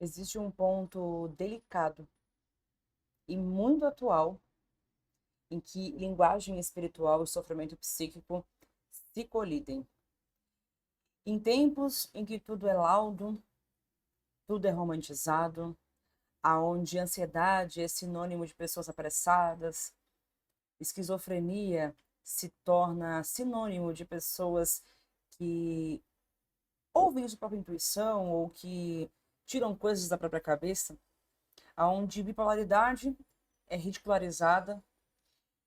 Existe um ponto delicado e muito atual em que linguagem espiritual e sofrimento psíquico se colidem. Em tempos em que tudo é laudo, tudo é romantizado, aonde ansiedade é sinônimo de pessoas apressadas, esquizofrenia se torna sinônimo de pessoas que ouvem sua própria intuição ou que tiram coisas da própria cabeça, aonde bipolaridade é ridicularizada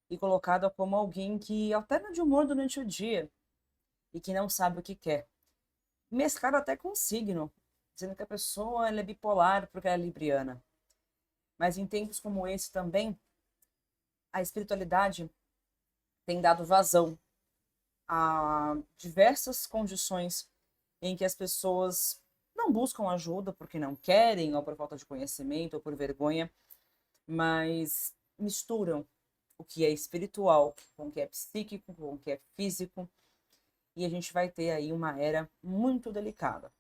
e colocada como alguém que alterna de humor durante o dia e que não sabe o que quer. Mesclado até com signo, dizendo que a pessoa ela é bipolar porque ela é libriana. Mas em tempos como esse também, a espiritualidade tem dado vazão a diversas condições em que as pessoas não buscam ajuda porque não querem, ou por falta de conhecimento, ou por vergonha, mas misturam o que é espiritual com o que é psíquico, com o que é físico, e a gente vai ter aí uma era muito delicada.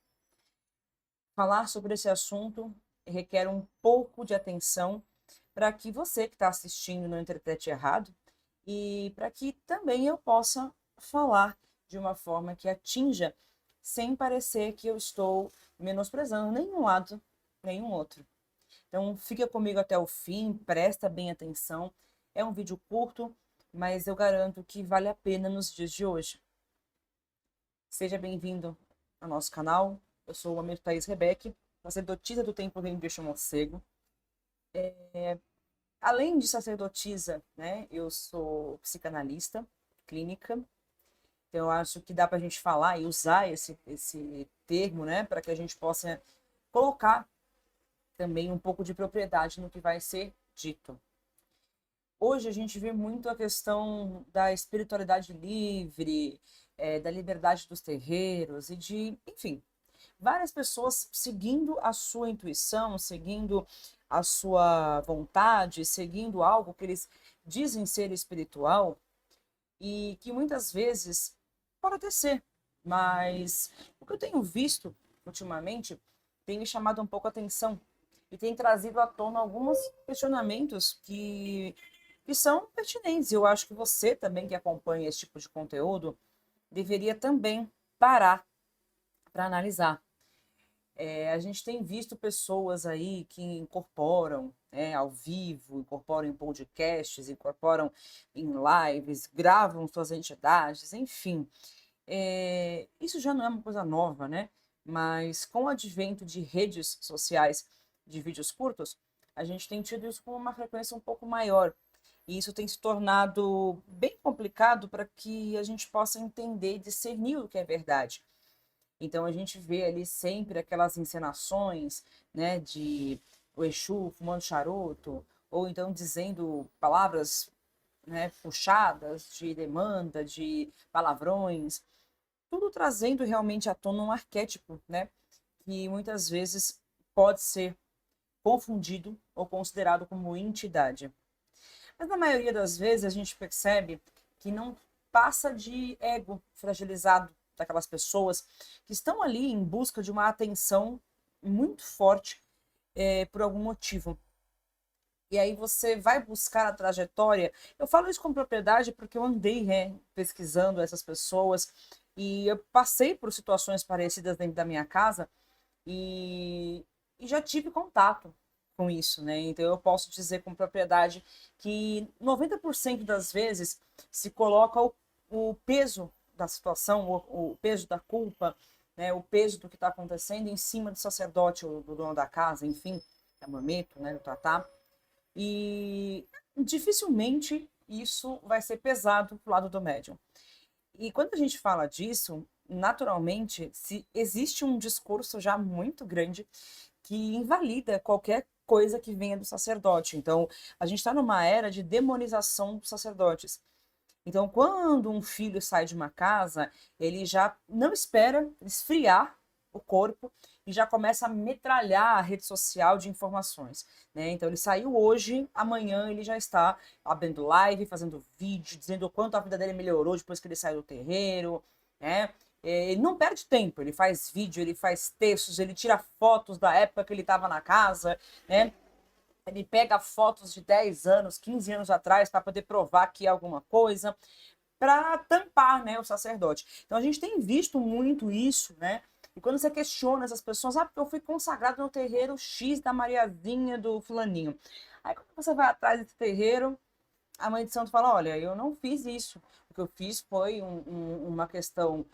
Falar sobre esse assunto requer um pouco de atenção para que você que está assistindo não interprete errado e para que também eu possa falar de uma forma que atinja sem parecer que eu estou menosprezando nenhum lado, nenhum outro. Então fica comigo até o fim, presta bem atenção. É um vídeo curto, mas eu garanto que vale a pena nos dias de hoje. Seja bem-vindo ao nosso canal. Eu sou o Amir Thaís Rebeck, sacerdotisa do Templo Reino de Morcego. Além de sacerdotisa, né, eu sou psicanalista clínica. Então, eu acho que dá para a gente falar e usar esse termo, né, para que a gente possa colocar também um pouco de propriedade no que vai ser dito. Hoje a gente vê muito a questão da espiritualidade livre, da liberdade dos terreiros e de, enfim, várias pessoas seguindo a sua intuição, seguindo a sua vontade, seguindo algo que eles dizem ser espiritual e que muitas vezes pode até ser, mas o que eu tenho visto ultimamente tem me chamado um pouco a atenção e tem trazido à tona alguns questionamentos que são pertinentes. Eu acho que você também que acompanha esse tipo de conteúdo deveria também parar para analisar. A gente tem visto pessoas aí que incorporam, né, ao vivo, incorporam em podcasts, incorporam em lives, gravam suas entidades, enfim. Isso já não é uma coisa nova, né? Mas com o advento de redes sociais de vídeos curtos, a gente tem tido isso com uma frequência um pouco maior. E isso tem se tornado bem complicado para que a gente possa entender e discernir o que é verdade. Então a gente vê ali sempre aquelas encenações, né, de o Exu fumando charuto, ou então dizendo palavras, né, puxadas de demanda, de palavrões, tudo trazendo realmente à tona um arquétipo, né, que muitas vezes pode ser confundido ou considerado como entidade. Mas na maioria das vezes a gente percebe que não passa de ego fragilizado daquelas pessoas que estão ali em busca de uma atenção muito forte por algum motivo. E aí você vai buscar a trajetória. Eu falo isso com propriedade porque eu andei, né, pesquisando essas pessoas e eu passei por situações parecidas dentro da minha casa e já tive contato com isso, né? Então eu posso dizer com propriedade que 90% das vezes se coloca o peso da situação, o peso da culpa, né? O peso do que está acontecendo em cima do sacerdote ou do dono da casa, enfim, da mameto, né? Do tatá. E dificilmente isso vai ser pesado pro lado do médium. E quando a gente fala disso, naturalmente, se existe um discurso já muito grande que invalida qualquer coisa que venha do sacerdote. Então, a gente está numa era de demonização dos sacerdotes. Então, quando um filho sai de uma casa, ele já não espera esfriar o corpo e já começa a metralhar a rede social de informações, né? Então, ele saiu hoje, amanhã ele já está abrindo live, fazendo vídeo, dizendo o quanto a vida dele melhorou depois que ele saiu do terreiro, né? ele não perde tempo, ele faz vídeo, ele faz textos, ele tira fotos da época que ele estava na casa, né? Ele pega fotos de 10 anos, 15 anos atrás para poder provar que é alguma coisa, para tampar, né, o sacerdote. Então a gente tem visto muito isso, né? E quando você questiona essas pessoas, porque eu fui consagrado no terreiro X da Mariazinha do fulaninho. Aí quando você vai atrás desse terreiro, a mãe de santo fala, olha, eu não fiz isso. O que eu fiz foi uma questão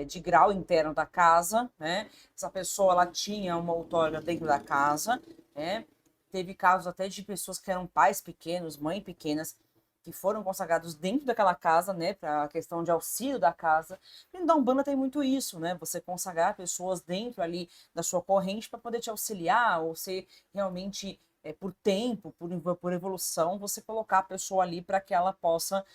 de grau interno da casa, né? Essa pessoa, ela tinha uma outorga dentro da casa, né? Teve casos até de pessoas que eram pais pequenos, mães pequenas, que foram consagrados dentro daquela casa, né, para a questão de auxílio da casa. E na Umbanda tem muito isso, né? Você consagrar pessoas dentro ali da sua corrente para poder te auxiliar, ou ser realmente por tempo, por evolução, você colocar a pessoa ali para que ela possa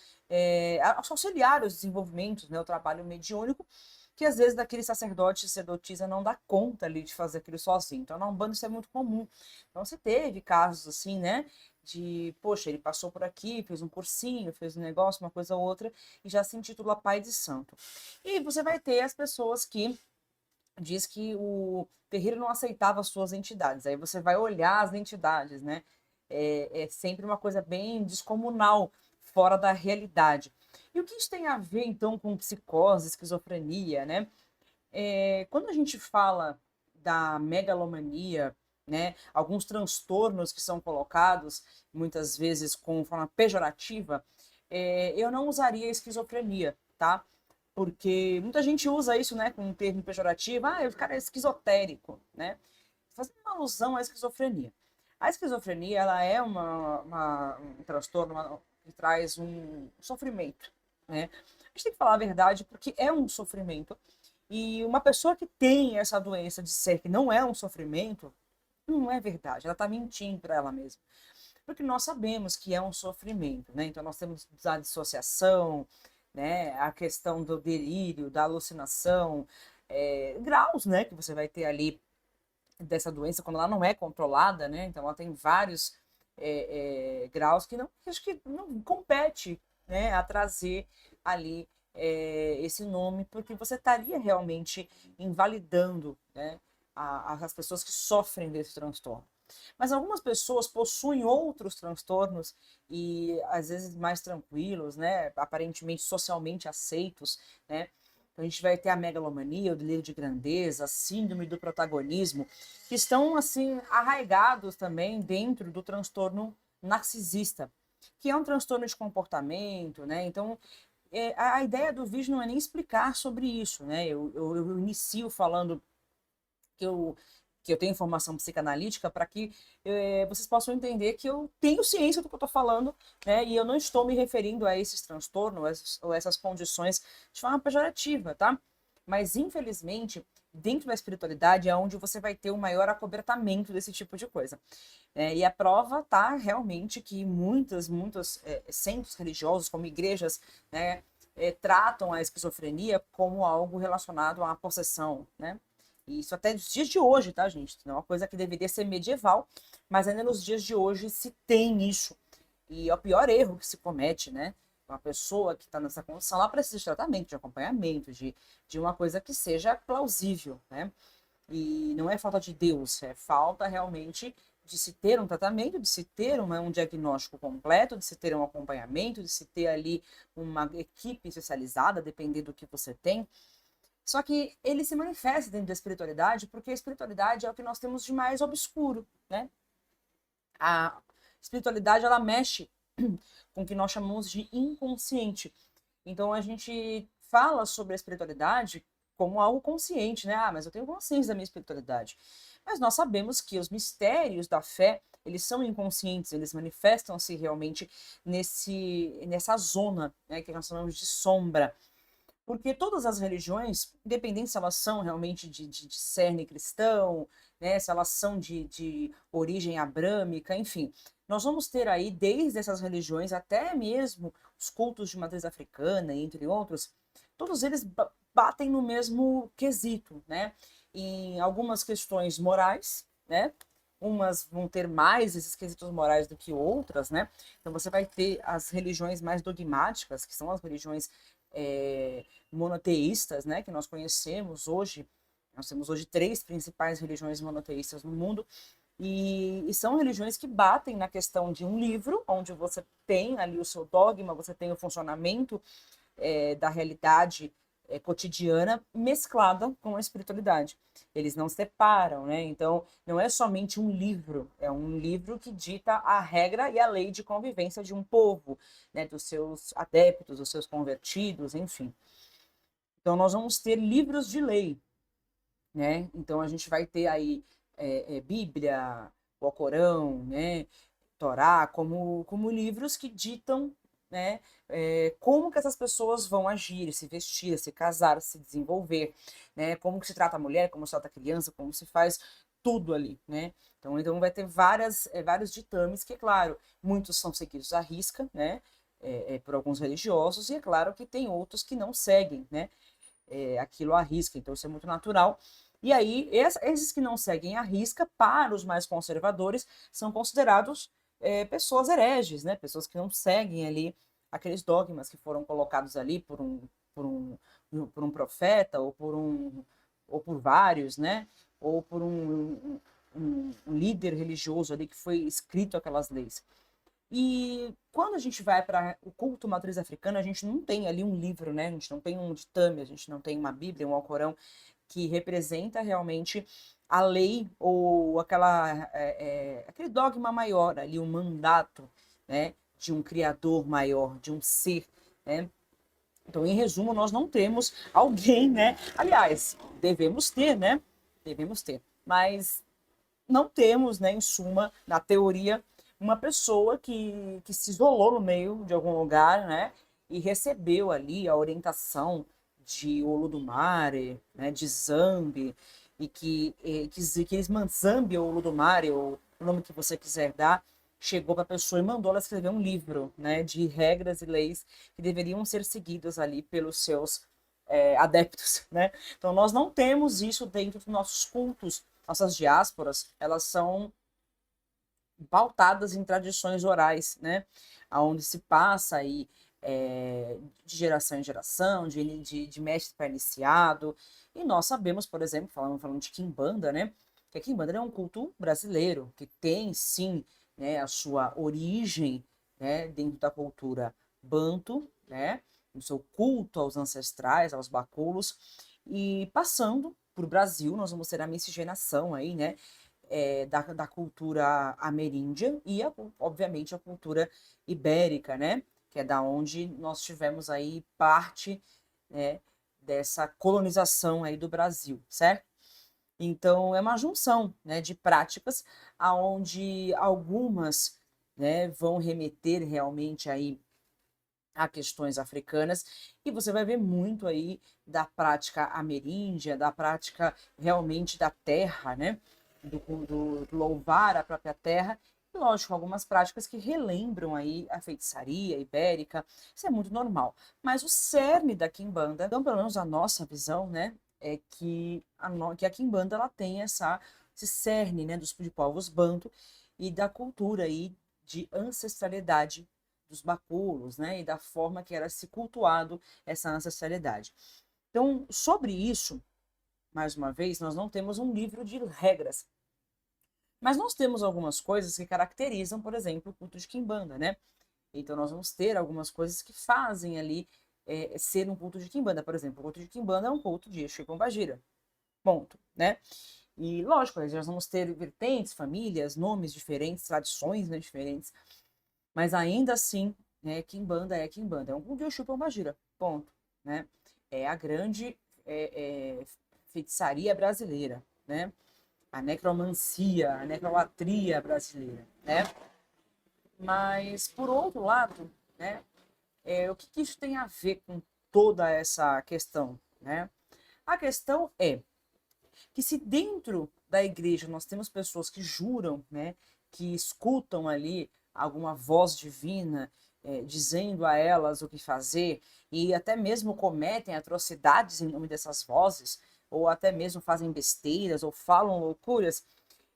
auxiliar os desenvolvimentos, né, o trabalho mediúnico, que às vezes daquele sacerdote, sacerdotisa não dá conta ali de fazer aquilo sozinho. Então, na Umbanda isso é muito comum. Então, você teve casos assim, né, de, poxa, ele passou por aqui, fez um cursinho, fez um negócio, uma coisa ou outra, e já se intitula Pai de Santo. E você vai ter as pessoas que diz que o terreiro não aceitava as suas entidades. Aí você vai olhar as entidades, né? É sempre uma coisa bem descomunal, fora da realidade. E o que isso tem a ver, então, com psicose, esquizofrenia, né? Quando a gente fala da megalomania, né, alguns transtornos que são colocados, muitas vezes com forma pejorativa, eu não usaria esquizofrenia, tá? Porque muita gente usa isso, né, com um termo pejorativo, o cara é esquizotérico, né? Fazendo uma alusão à esquizofrenia. A esquizofrenia, ela é um transtorno que traz um sofrimento, né? A gente tem que falar a verdade porque é um sofrimento. E uma pessoa que tem essa doença de ser que não é um sofrimento, não é verdade. Ela está mentindo para ela mesma. Porque nós sabemos que é um sofrimento, né? Então nós temos a dissociação, né? A questão do delírio, da alucinação, graus, né? Que você vai ter ali dessa doença quando ela não é controlada, né? Então ela tem vários graus que não, acho que não compete, né? A trazer ali esse nome, porque você estaria realmente invalidando, né? As pessoas que sofrem desse transtorno. Mas algumas pessoas possuem outros transtornos e às vezes mais tranquilos, né? Aparentemente socialmente aceitos, né? Então a gente vai ter a megalomania, o delírio de grandeza, a síndrome do protagonismo, que estão assim arraigados também dentro do transtorno narcisista, que é um transtorno de comportamento, né? Então a ideia do vídeo não é nem explicar sobre isso, né? Eu inicio falando que eu tenho formação psicanalítica para que vocês possam entender que eu tenho ciência do que eu estou falando, né? E eu não estou me referindo a esses transtornos ou essas condições de forma pejorativa, tá? Mas, infelizmente, dentro da espiritualidade é onde você vai ter o maior acobertamento desse tipo de coisa. E a prova tá realmente que muitos centros religiosos, como igrejas, né, tratam a esquizofrenia como algo relacionado à possessão, né? E isso até nos dias de hoje, tá, gente? Não é uma coisa que deveria ser medieval, mas ainda nos dias de hoje se tem isso. E é o pior erro que se comete, né? Uma pessoa que está nessa condição, ela precisa de tratamento, de acompanhamento, de uma coisa que seja plausível, né? E não é falta de Deus, é falta realmente de se ter um tratamento, de se ter um diagnóstico completo, de se ter um acompanhamento, de se ter ali uma equipe especializada, dependendo do que você tem. Só que ele se manifesta dentro da espiritualidade porque a espiritualidade é o que nós temos de mais obscuro, né? A espiritualidade, ela mexe com o que nós chamamos de inconsciente. Então a gente fala sobre a espiritualidade como algo consciente, né? Mas eu tenho consciência da minha espiritualidade. Mas nós sabemos que os mistérios da fé, eles são inconscientes, eles manifestam-se realmente nessa zona, né, que nós chamamos de sombra. Porque todas as religiões, independente se elas são realmente de cerne cristão, né, se elas são de origem abrâmica, enfim, nós vamos ter aí, desde essas religiões até mesmo os cultos de matriz africana, entre outros, todos eles batem no mesmo quesito, né? Em algumas questões morais, né? Umas vão ter mais esses quesitos morais do que outras, né? Então você vai ter as religiões mais dogmáticas, que são as religiões monoteístas, né, que nós conhecemos hoje. Nós temos hoje 3 principais religiões monoteístas no mundo, e são religiões que batem na questão de um livro, onde você tem ali o seu dogma, você tem o funcionamento da realidade cotidiana mesclada com a espiritualidade. Eles não separam, né? Então, não é somente um livro, é um livro que dita a regra e a lei de convivência de um povo, né? Dos seus adeptos, dos seus convertidos, enfim. Então, nós vamos ter livros de lei, né? Então, a gente vai ter aí Bíblia, o Alcorão, né? Torá, como livros que ditam, né, como que essas pessoas vão agir, se vestir, se casar, se desenvolver, né, como que se trata a mulher, como se trata a criança, como se faz tudo ali, né. Então vai ter vários ditames que, é claro, muitos são seguidos à risca, né, por alguns religiosos, e é claro que tem outros que não seguem, né, aquilo à risca, então isso é muito natural. E aí, esses que não seguem à risca, para os mais conservadores, são considerados pessoas hereges, né? Pessoas que não seguem ali aqueles dogmas que foram colocados ali por um, por um profeta, ou por vários, né? Ou por um líder religioso ali que foi escrito aquelas leis. E quando a gente vai para o culto matriz africana, a gente não tem ali um livro, né? A gente não tem um ditame, a gente não tem uma Bíblia, um Alcorão que representa realmente a lei ou aquele dogma maior ali, um mandato, né? De um criador maior, de um ser, né? Então, em resumo, nós não temos alguém, né? Aliás, devemos ter, né? Devemos ter. Mas não temos, né, em suma, na teoria, uma pessoa que se isolou no meio de algum lugar, né, e recebeu ali a orientação de Olodumare, né, de Zambi, e que Zambi ou Olodumare, ou o nome que você quiser dar, chegou para a pessoa e mandou ela escrever um livro, né, de regras e leis que deveriam ser seguidas ali pelos seus adeptos, né? Então nós não temos isso dentro dos nossos cultos. Nossas diásporas, elas são pautadas em tradições orais, né? Onde se passa aí de geração em geração, de mestre para iniciado. E nós sabemos, por exemplo, falando de Quimbanda, né? Que a Quimbanda é um culto brasileiro, que tem, sim, né, a sua origem, né, dentro da cultura banto, né? O seu culto aos ancestrais, aos baculos, e passando para o Brasil, nós vamos ter a miscigenação aí, né, da cultura ameríndia e, obviamente, a cultura ibérica, né, que é da onde nós tivemos aí parte, né, dessa colonização aí do Brasil, certo? Então, é uma junção, né, de práticas aonde algumas, né, vão remeter realmente aí a questões africanas, e você vai ver muito aí da prática ameríndia, da prática realmente da terra, né? Do louvar a própria terra, e lógico, algumas práticas que relembram aí a feitiçaria ibérica, isso é muito normal. Mas o cerne da Quimbanda, então pelo menos a nossa visão, né, é que a Quimbanda ela tem esse cerne, né, de povos banto e da cultura aí de ancestralidade dos baculos, né, e da forma que era se cultuado essa ancestralidade. Então, sobre isso, mais uma vez, nós não temos um livro de regras, mas nós temos algumas coisas que caracterizam, por exemplo, o culto de Quimbanda, né? Então, nós vamos ter algumas coisas que fazem ali ser um culto de Quimbanda. Por exemplo, o culto de Quimbanda é um culto de Exu e Pombagira. Ponto, né? E, lógico, nós vamos ter vertentes, famílias, nomes diferentes, tradições, né, diferentes, mas ainda assim, né, Quimbanda é Quimbanda. É um culto de Exu e Pombagira. Ponto, né? É a grande feitiçaria brasileira, né? A necromancia, a necrolatria brasileira, né? Mas, por outro lado, né, o que isso tem a ver com toda essa questão, né? A questão é que se dentro da igreja nós temos pessoas que juram, né, que escutam ali alguma voz divina dizendo a elas o que fazer e até mesmo cometem atrocidades em nome dessas vozes, ou até mesmo fazem besteiras ou falam loucuras,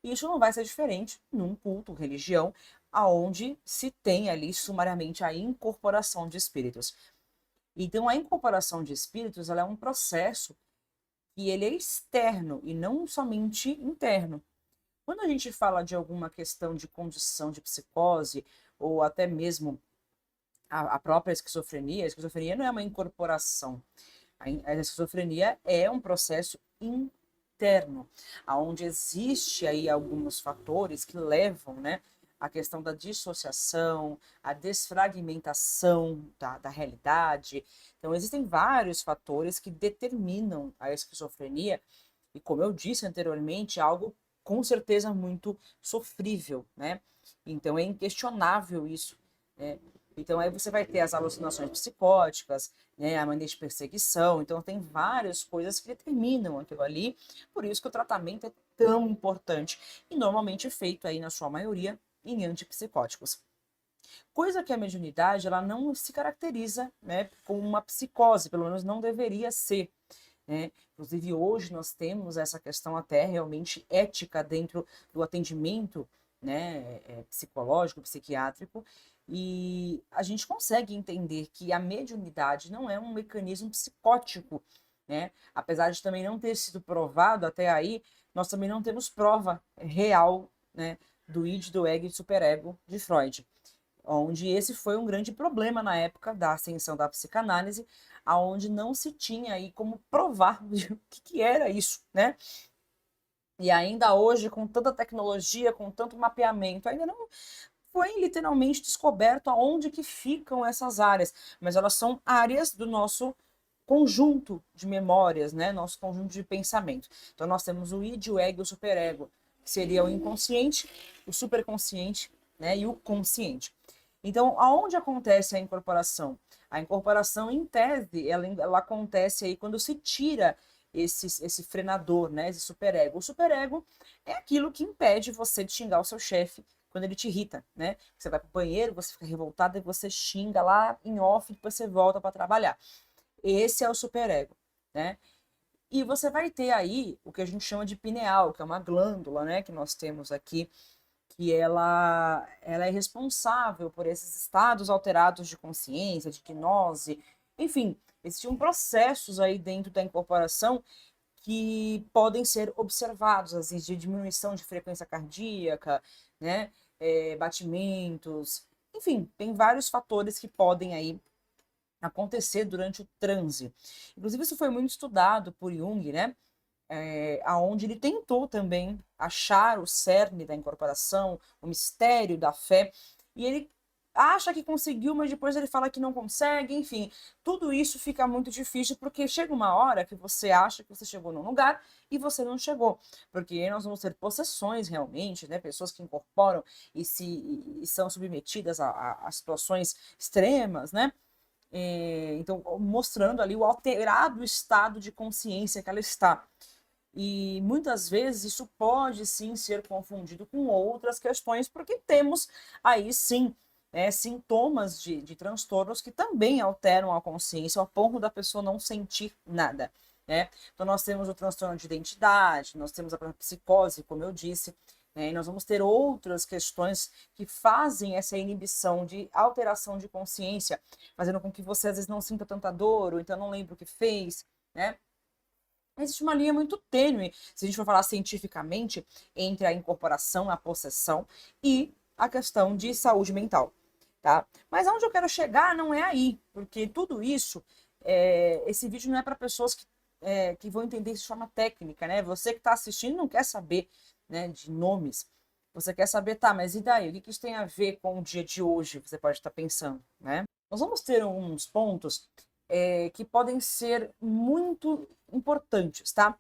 isso não vai ser diferente num culto, religião, aonde se tem ali sumariamente a incorporação de espíritos. Então, a incorporação de espíritos, ela é um processo que ele é externo e não somente interno. Quando a gente fala de alguma questão de condição de psicose, ou até mesmo a própria esquizofrenia, a esquizofrenia não é uma incorporação. A esquizofrenia é um processo interno, onde existe aí alguns fatores que levam, né, a questão da dissociação, a desfragmentação da realidade. Então, existem vários fatores que determinam a esquizofrenia, e como eu disse anteriormente, é algo com certeza muito sofrível, né? Então, é inquestionável isso, né? Então, aí você vai ter as alucinações psicóticas, né, a mania de perseguição. Então, tem várias coisas que determinam aquilo ali. Por isso que o tratamento é tão importante e normalmente é feito aí, na sua maioria, em antipsicóticos. Coisa que a mediunidade, ela não se caracteriza, né, com uma psicose, pelo menos não deveria ser, né? Inclusive, hoje nós temos essa questão até realmente ética dentro do atendimento, né, psicológico, psiquiátrico, e a gente consegue entender que a mediunidade não é um mecanismo psicótico, né? Apesar de também não ter sido provado até aí, nós também não temos prova real, né, do id, do ego e do superego de Freud, onde esse foi um grande problema na época da ascensão da psicanálise, aonde não se tinha aí como provar o que era isso, né? E ainda hoje, com tanta tecnologia, com tanto mapeamento, ainda não foi literalmente descoberto aonde que ficam essas áreas, mas elas são áreas do nosso conjunto de memórias, né? Nosso conjunto de pensamento. Então nós temos o id, o ego e o superego, que seria o inconsciente, o superconsciente, né? E o consciente. Então, aonde acontece a incorporação? A incorporação, em tese, ela acontece aí quando se tira esse frenador, né? Esse superego. O superego é aquilo que impede você de xingar o seu chefe quando ele te irrita, né? Você vai pro banheiro, você fica revoltado e você xinga lá em off e depois você volta para trabalhar. Esse é o superego, né? E você vai ter aí o que a gente chama de pineal, que é uma glândula, né, que nós temos aqui, que ela é responsável por esses estados alterados de consciência, de gnose, enfim, existiam processos aí dentro da incorporação que podem ser observados, assim, de diminuição de frequência cardíaca, né, batimentos, enfim, tem vários fatores que podem aí acontecer durante o transe. Inclusive, isso foi muito estudado por Jung, né? Aonde ele tentou também achar o cerne da incorporação, o mistério da fé, e ele acha que conseguiu, mas depois ele fala que não consegue, enfim, tudo isso fica muito difícil, porque chega uma hora que você acha que você chegou num lugar e você não chegou, porque nós vamos ter possessões realmente, né, pessoas que incorporam e são submetidas a situações extremas, né, então mostrando ali o alterado estado de consciência que ela está. E muitas vezes isso pode sim ser confundido com outras questões, porque temos aí sim, né, sintomas de transtornos que também alteram a consciência ao ponto da pessoa não sentir nada, né? Então nós temos o transtorno de identidade, nós temos a psicose, como eu disse, né, e nós vamos ter outras questões que fazem essa inibição de alteração de consciência, fazendo com que você às vezes não sinta tanta dor, ou então não lembre o que fez, né? Existe uma linha muito tênue, se a gente for falar cientificamente, entre a incorporação, a possessão e a questão de saúde mental, tá? Mas aonde eu quero chegar não é aí, porque tudo isso, esse vídeo não é para pessoas que vão entender isso de forma técnica, né? Você que está assistindo não quer saber, né, de nomes. Você quer saber, tá, mas e daí? O que isso tem a ver com o dia de hoje? Você pode estar pensando, né? Nós vamos ter uns pontos que podem ser muito importantes, tá?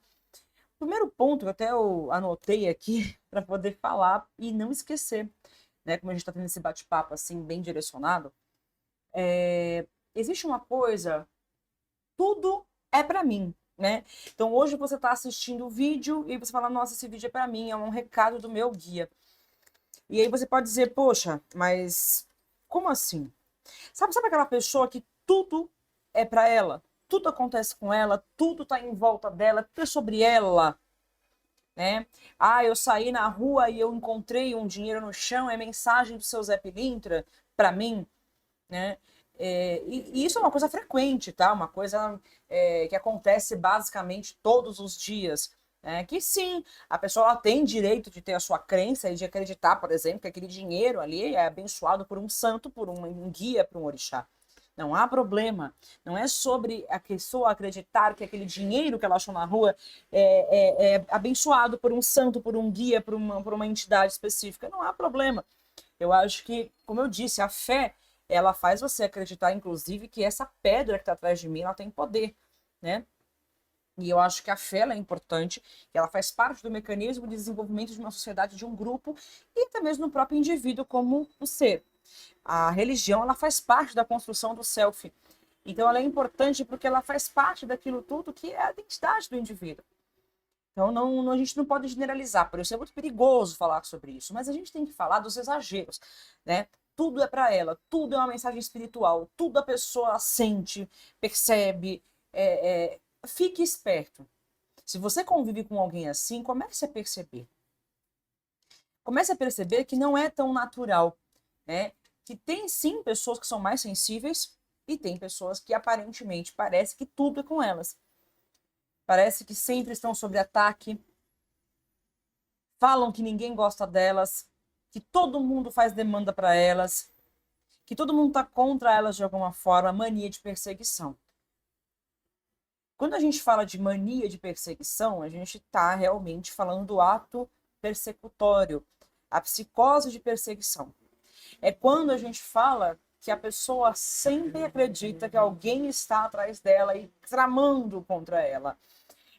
O primeiro ponto, que até eu anotei aqui para poder falar e não esquecer, né? Como a gente está tendo esse bate-papo assim, bem direcionado, existe uma coisa, tudo é para mim, né? Então hoje você está assistindo o vídeo e você fala, nossa, esse vídeo é para mim, é um recado do meu guia. E aí você pode dizer, poxa, mas como assim? Sabe aquela pessoa que tudo é para ela? Tudo acontece com ela, tudo tá em volta dela, tudo é sobre ela, né? Ah, eu saí na rua e eu encontrei um dinheiro no chão, é mensagem do seu Zé Pilintra para mim, né? E isso é uma coisa frequente, tá? Uma coisa que acontece basicamente todos os dias. Que sim, a pessoa ela tem direito de ter a sua crença e de acreditar, por exemplo, que aquele dinheiro ali é abençoado por um santo, por um guia, por um orixá. Não há problema. Não é sobre a pessoa acreditar que aquele dinheiro que ela achou na rua é abençoado por um santo, por um guia, por uma entidade específica. Não há problema. Eu acho que, como eu disse, a fé, ela faz você acreditar, inclusive, que essa pedra que está atrás de mim, ela tem poder, né? E eu acho que a fé ela é importante, que ela faz parte do mecanismo de desenvolvimento de uma sociedade, de um grupo, e até mesmo no próprio indivíduo como um ser. A religião, ela faz parte da construção do self. Então, ela é importante porque ela faz parte daquilo tudo que é a identidade do indivíduo. Então, a gente não pode generalizar, por isso é muito perigoso falar sobre isso, mas a gente tem que falar dos exageros, né? Tudo é para ela, tudo é uma mensagem espiritual, tudo a pessoa sente, percebe. Fique esperto. Se você convive com alguém assim, comece a perceber. Comece a perceber que não é tão natural, né? Que tem sim pessoas que são mais sensíveis e tem pessoas que aparentemente parece que tudo é com elas. Parece que sempre estão sob ataque, falam que ninguém gosta delas, que todo mundo faz demanda para elas, que todo mundo está contra elas de alguma forma, mania de perseguição. Quando a gente fala de mania de perseguição, a gente está realmente falando do ato persecutório, a psicose de perseguição. É quando a gente fala que a pessoa sempre acredita que alguém está atrás dela e tramando contra ela.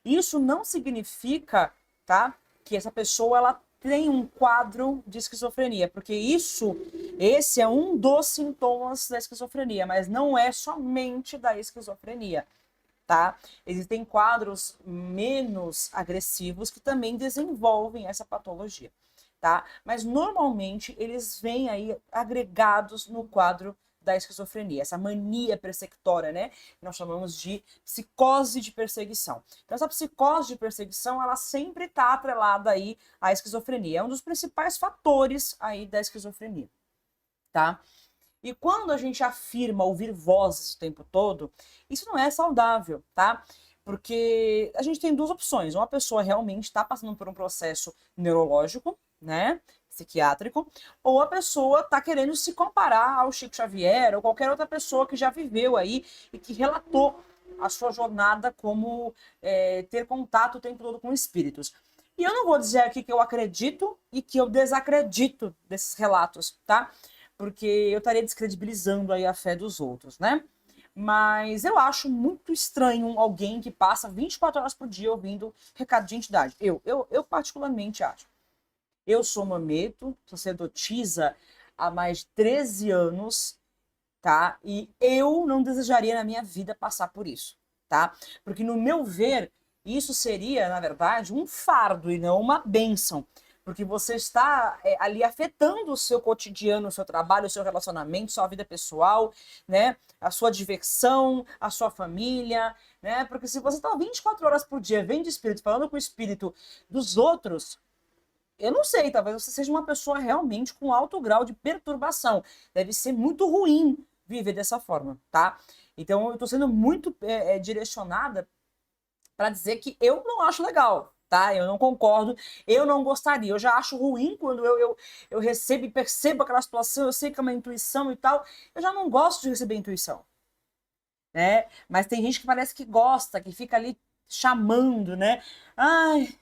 Isso não significa, tá, que essa pessoa ela tem um quadro de esquizofrenia, porque esse é um dos sintomas da esquizofrenia, mas não é somente da esquizofrenia, tá? Existem quadros menos agressivos que também desenvolvem essa patologia, tá? Mas normalmente eles vêm aí agregados no quadro da esquizofrenia, essa mania persecutória, né? Nós chamamos de psicose de perseguição. Então, essa psicose de perseguição, ela sempre está atrelada aí à esquizofrenia. É um dos principais fatores aí da esquizofrenia, tá? E quando a gente afirma ouvir vozes o tempo todo, isso não é saudável, tá? Porque a gente tem duas opções. Uma pessoa realmente está passando por um processo neurológico, né? Psiquiátrico, ou a pessoa está querendo se comparar ao Chico Xavier ou qualquer outra pessoa que já viveu aí e que relatou a sua jornada como ter contato o tempo todo com espíritos. E eu não vou dizer aqui que eu acredito e que eu desacredito desses relatos, tá? Porque eu estaria descredibilizando aí a fé dos outros, né? Mas eu acho muito estranho alguém que passa 24 horas por dia ouvindo recado de entidade. Eu particularmente acho. Eu sou mameto, sacerdotisa há mais de 13 anos, tá? E eu não desejaria na minha vida passar por isso, tá? Porque no meu ver, isso seria, na verdade, um fardo e não uma bênção. Porque você está ali afetando o seu cotidiano, o seu trabalho, o seu relacionamento, sua vida pessoal, né? A sua diversão, a sua família, né? Porque se você está 24 horas por dia vendo espírito, falando com o espírito dos outros, eu não sei, talvez você seja uma pessoa realmente com alto grau de perturbação. Deve ser muito ruim viver dessa forma, tá? Então eu estou sendo muito direcionada para dizer que eu não acho legal, tá? Eu não concordo, eu não gostaria. Eu já acho ruim quando eu recebo e percebo aquela situação, eu sei que é uma intuição e tal. Eu já não gosto de receber intuição, né? Mas tem gente que parece que gosta, que fica ali chamando, né? Ai,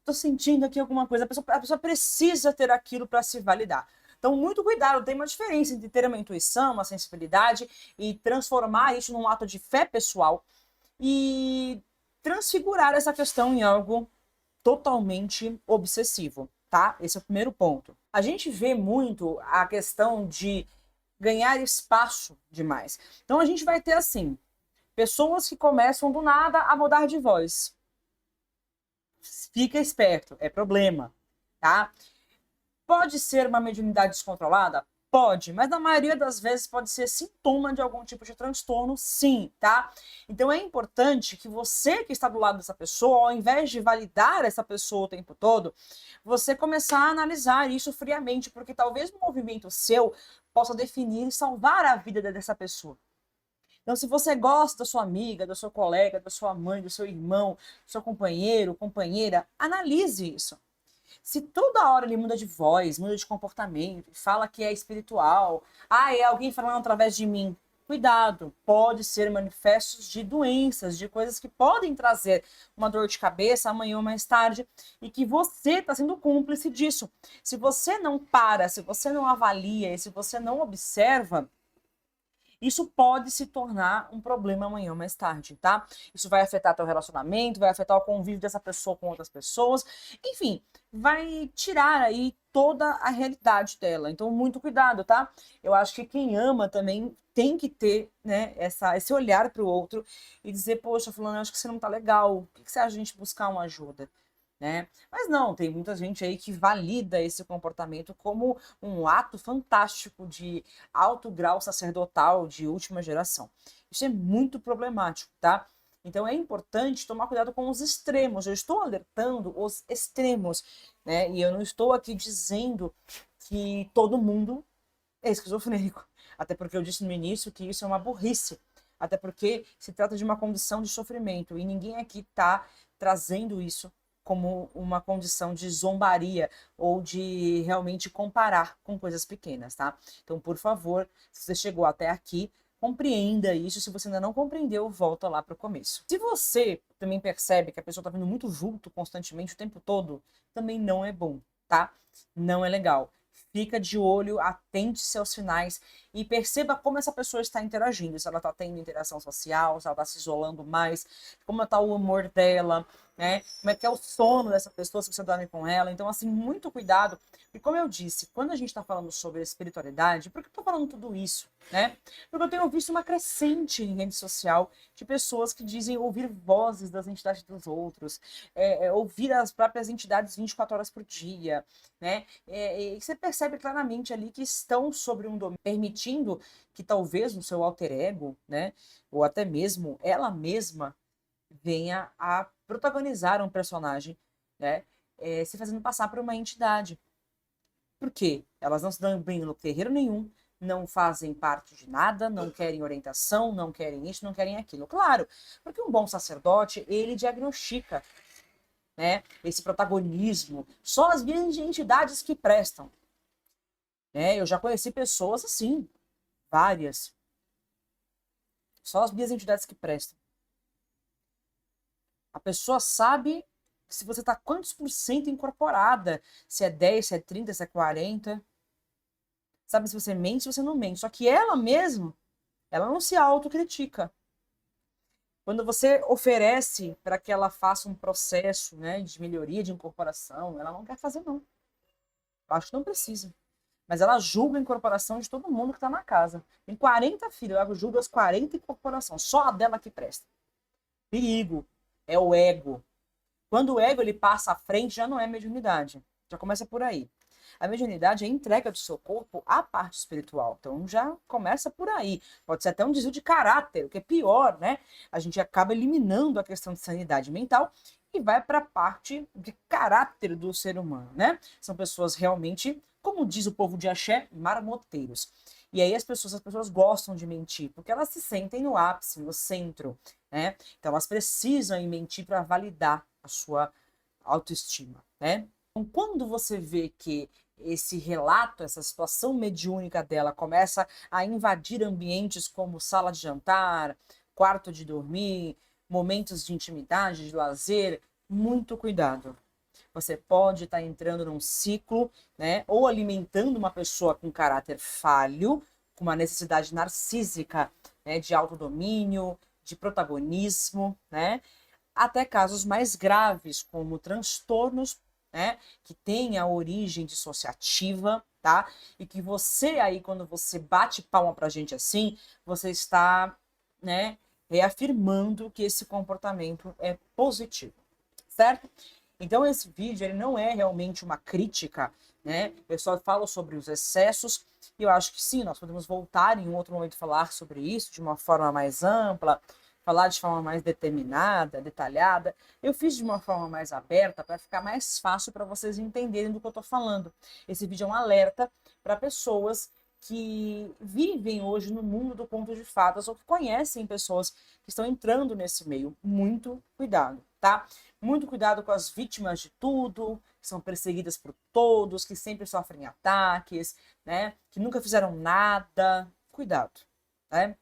tô sentindo aqui alguma coisa. A pessoa precisa ter aquilo para se validar. Então, muito cuidado, tem uma diferença entre ter uma intuição, uma sensibilidade e transformar isso num ato de fé pessoal e transfigurar essa questão em algo totalmente obsessivo, tá? Esse é o primeiro ponto. A gente vê muito a questão de ganhar espaço demais. Então, a gente vai ter, assim, pessoas que começam do nada a mudar de voz. Fica esperto, é problema, tá? Pode ser uma mediunidade descontrolada? Pode, mas na maioria das vezes pode ser sintoma de algum tipo de transtorno, sim, tá? Então é importante que você que está do lado dessa pessoa, ao invés de validar essa pessoa o tempo todo, você começar a analisar isso friamente, porque talvez um movimento seu possa definir e salvar a vida dessa pessoa. Então, se você gosta da sua amiga, da sua colega, da sua mãe, do seu irmão, do seu companheiro, companheira, analise isso. Se toda hora ele muda de voz, muda de comportamento, fala que é espiritual, é alguém falando através de mim, cuidado, pode ser manifestos de doenças, de coisas que podem trazer uma dor de cabeça amanhã ou mais tarde, e que você está sendo cúmplice disso. Se você não para, se você não avalia e se você não observa, isso pode se tornar um problema amanhã ou mais tarde, tá? Isso vai afetar teu relacionamento, vai afetar o convívio dessa pessoa com outras pessoas, enfim, vai tirar aí toda a realidade dela. Então, muito cuidado, tá? Eu acho que quem ama também tem que ter, né, esse olhar para o outro e dizer, poxa, fulano, eu acho que você não tá legal, o que você acha de a gente buscar uma ajuda? Né? Mas não, tem muita gente aí que valida esse comportamento como um ato fantástico de alto grau sacerdotal de última geração. Isso é muito problemático, tá? Então é importante tomar cuidado com os extremos. Eu estou alertando os extremos, né? E eu não estou aqui dizendo que todo mundo é esquizofrênico. Até porque eu disse no início que isso é uma burrice. Até porque se trata de uma condição de sofrimento e ninguém aqui está trazendo isso como uma condição de zombaria ou de realmente comparar com coisas pequenas, tá? Então, por favor, se você chegou até aqui, compreenda isso. Se você ainda não compreendeu, volta lá para o começo. Se você também percebe que a pessoa está vindo muito vulto constantemente o tempo todo, também não é bom, tá? Não é legal. Fica de olho, atente-se aos sinais e perceba como essa pessoa está interagindo. Se ela está tendo interação social, se ela está se isolando mais, como está o humor dela, né? Como é que é o sono dessa pessoa, se você dorme com ela. Então, assim, muito cuidado. E como eu disse, quando a gente está falando sobre espiritualidade, por que eu estou falando tudo isso, né? Porque eu tenho visto uma crescente em rede social de pessoas que dizem ouvir vozes das entidades dos outros, ouvir as próprias entidades 24 horas por dia, né? E você percebe claramente ali que estão sobre um domínio, permitindo que talvez o seu alter ego, né? Ou até mesmo ela mesma venha a protagonizar um personagem, né? Se fazendo passar por uma entidade. Por quê? Elas não se dão bem no terreiro nenhum, não fazem parte de nada, não querem orientação, não querem isso, não querem aquilo. Claro, porque um bom sacerdote, ele diagnostica, né, esse protagonismo. Só as entidades que prestam. Eu já conheci pessoas assim, várias. Só as minhas entidades que prestam. A pessoa sabe se você está quantos por cento incorporada. Se é 10, se é 30, se é 40. Sabe se você mente, se você não mente. Só que ela mesma, ela não se autocritica. Quando você oferece para que ela faça um processo, né, de melhoria, de incorporação, ela não quer fazer, não. Eu acho que não precisa. Mas ela julga a incorporação de todo mundo que está na casa. Tem 40 filhos, ela julga as 40 incorporações. Só a dela que presta. Perigo. É o ego. Quando o ego ele passa à frente, já não é mediunidade. Já começa por aí. A mediunidade é a entrega do seu corpo à parte espiritual. Então já começa por aí. Pode ser até um desvio de caráter, o que é pior, né? A gente acaba eliminando a questão de sanidade mental e vai para a parte de caráter do ser humano, né? São pessoas realmente, como diz o povo de axé, marmoteiros. E aí as pessoas gostam de mentir, porque elas se sentem no ápice, no centro, né? Então elas precisam mentir para validar a sua autoestima, né? Então, quando você vê que esse relato, essa situação mediúnica dela começa a invadir ambientes como sala de jantar, quarto de dormir, momentos de intimidade, de lazer, muito cuidado. Você pode estar entrando num ciclo, né, ou alimentando uma pessoa com caráter falho, com uma necessidade narcísica, né, de autodomínio, de protagonismo, né, até casos mais graves, como transtornos, né, que têm a origem dissociativa, tá? E que você aí, quando você bate palma pra gente assim, você está, né, reafirmando que esse comportamento é positivo, certo? Então esse vídeo ele não é realmente uma crítica, né? Eu só falo sobre os excessos e eu acho que sim, nós podemos voltar em um outro momento falar sobre isso de uma forma mais ampla, falar de forma mais determinada, detalhada. Eu fiz de uma forma mais aberta para ficar mais fácil para vocês entenderem do que eu estou falando. Esse vídeo é um alerta para pessoas que vivem hoje no mundo do conto de fadas ou que conhecem pessoas que estão entrando nesse meio. Muito cuidado, tá? Muito cuidado com as vítimas de tudo, que são perseguidas por todos, que sempre sofrem ataques, né? Que nunca fizeram nada. Cuidado, né?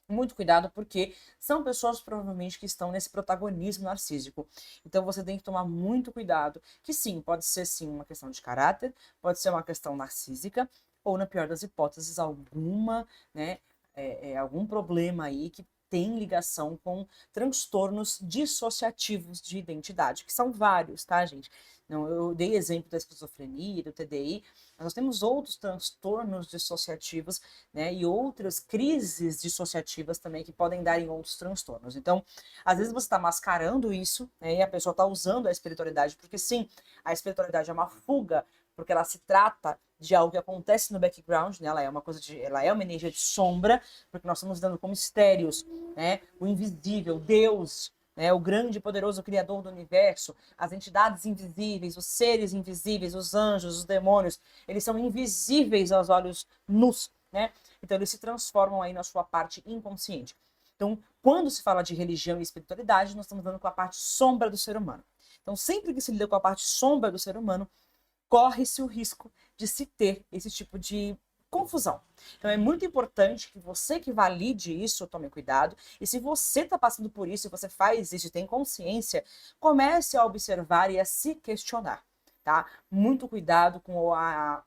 Muito cuidado, porque são pessoas provavelmente que estão nesse protagonismo narcísico. Então você tem que tomar muito cuidado, que sim, pode ser sim uma questão de caráter, pode ser uma questão narcísica, ou na pior das hipóteses, alguma, né, algum problema aí que tem ligação com transtornos dissociativos de identidade, que são vários, tá, gente? Não, eu dei exemplo da esquizofrenia, do TDI, mas nós temos outros transtornos dissociativos, né, e outras crises dissociativas também que podem dar em outros transtornos. Então, às vezes você está mascarando isso, né, e a pessoa está usando a espiritualidade, porque sim, a espiritualidade é uma fuga, porque ela se trata de algo que acontece no background, né, ela é uma energia de sombra, porque nós estamos dando com mistérios, né, o invisível, Deus, né, o grande e poderoso criador do universo, as entidades invisíveis, os seres invisíveis, os anjos, os demônios, eles são invisíveis aos olhos nus, né? Então eles se transformam aí na sua parte inconsciente. Então, quando se fala de religião e espiritualidade, nós estamos falando com a parte sombra do ser humano. Então, sempre que se lida com a parte sombra do ser humano, corre-se o risco de se ter esse tipo de confusão. Então é muito importante que você que valide isso, tome cuidado. E se você está passando por isso, e você faz isso e tem consciência, comece a observar e a se questionar, tá? Muito cuidado com o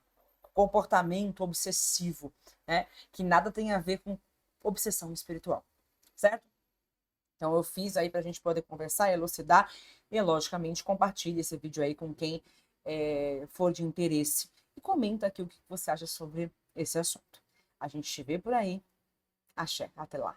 comportamento obsessivo, né? Que nada tem a ver com obsessão espiritual, certo? Então eu fiz aí para a gente poder conversar, elucidar e, logicamente, compartilhe esse vídeo aí com quem for de interesse e comenta aqui o que você acha sobre esse assunto. A gente te vê por aí. Axé, até lá.